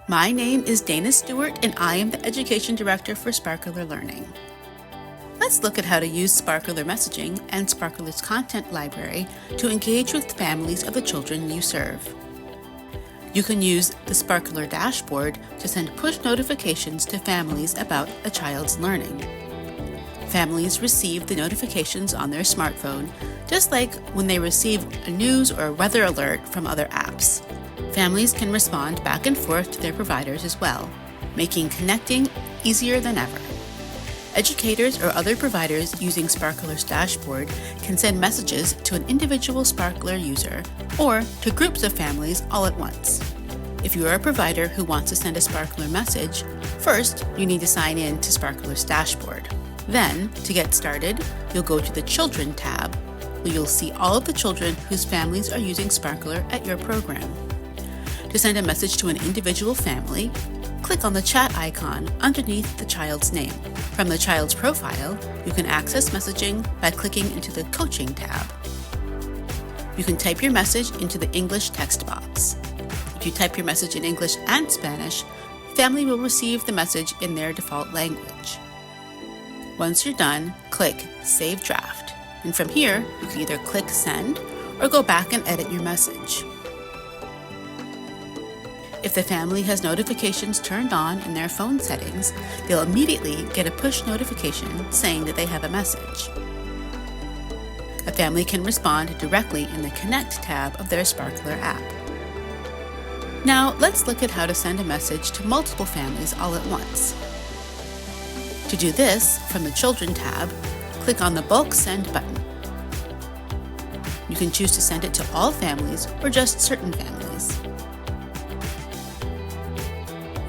My name is Dana Stewart and I am the Education Director for Sparkler Learning. Let's look at how to use Sparkler messaging and Sparkler's content library to engage with families of the children you serve. You can use the Sparkler dashboard to send push notifications to families about a child's learning. Families receive the notifications on their smartphone, just like when they receive a news or weather alert from other apps. Families can respond back and forth to their providers as well, making connecting easier than ever. Educators or other providers using Sparkler's dashboard can send messages to an individual Sparkler user or to groups of families all at once. If you are a provider who wants to send a Sparkler message, first you need to sign in to Sparkler's dashboard. Then, to get started, you'll go to the Children tab, where you'll see all of the children whose families are using Sparkler at your program. To send a message to an individual family, click on the chat icon underneath the child's name. From the child's profile, you can access messaging by clicking into the Coaching tab. You can type your message into the English text box. If you type your message in English and Spanish, family will receive the message in their default language. Once you're done, click Save Draft, and from here, you can either click Send or go back and edit your message. If the family has notifications turned on in their phone settings, they'll immediately get a push notification saying that they have a message. A family can respond directly in the Connect tab of their Sparkler app. Now, let's look at how to send a message to multiple families all at once. To do this, from the Children tab, click on the Bulk Send button. You can choose to send it to all families or just certain families.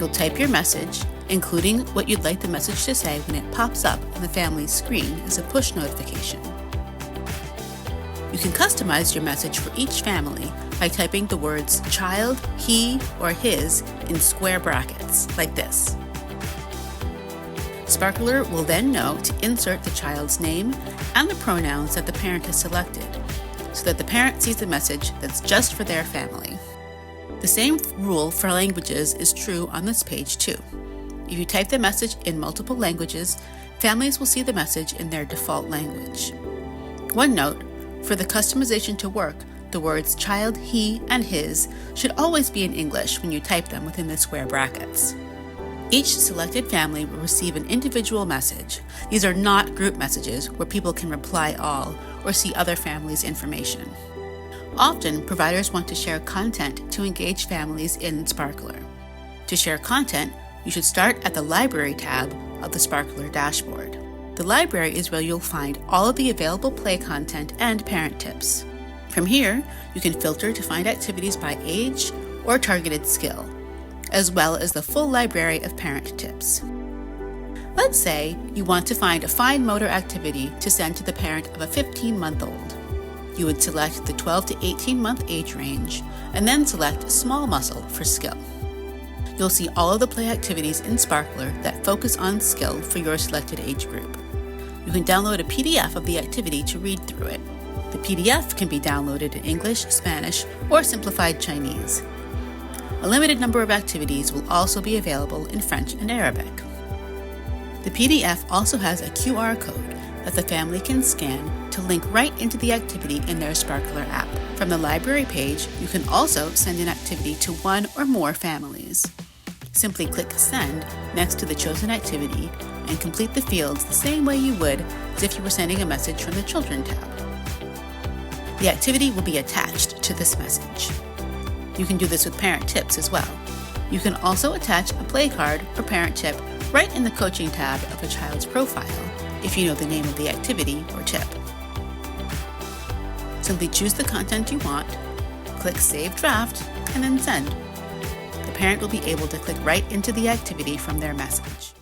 You'll type your message, including what you'd like the message to say when it pops up on the family's screen as a push notification. You can customize your message for each family by typing the words child, he, or his in square brackets, like this. Sparkler will then know to insert the child's name and the pronouns that the parent has selected, so that the parent sees the message that's just for their family. The same rule for languages is true on this page too. If you type the message in multiple languages, families will see the message in their default language. One note, for the customization to work, the words child, he, and his should always be in English when you type them within the square brackets. Each selected family will receive an individual message. These are not group messages where people can reply all or see other families' information. Often, providers want to share content to engage families in Sparkler. To share content, you should start at the Library tab of the Sparkler dashboard. The library is where you'll find all of the available play content and parent tips. From here, you can filter to find activities by age or targeted skill, as well as the full library of parent tips. Let's say you want to find a fine motor activity to send to the parent of a 15-month-old. You would select the 12 to 18-month age range and then select small muscle for skill. You'll see all of the play activities in Sparkler that focus on skill for your selected age group. You can download a PDF of the activity to read through it. The PDF can be downloaded in English, Spanish, or simplified Chinese. A limited number of activities will also be available in French and Arabic. The PDF also has a QR code that the family can scan to link right into the activity in their Sparkler app. From the library page, you can also send an activity to one or more families. Simply click Send next to the chosen activity and complete the fields the same way you would as if you were sending a message from the Children tab. The activity will be attached to this message. You can do this with parent tips as well. You can also attach a play card or parent tip right in the Coaching tab of a child's profile if you know the name of the activity or tip. Simply choose the content you want, click Save Draft, and then Send. The parent will be able to click right into the activity from their message.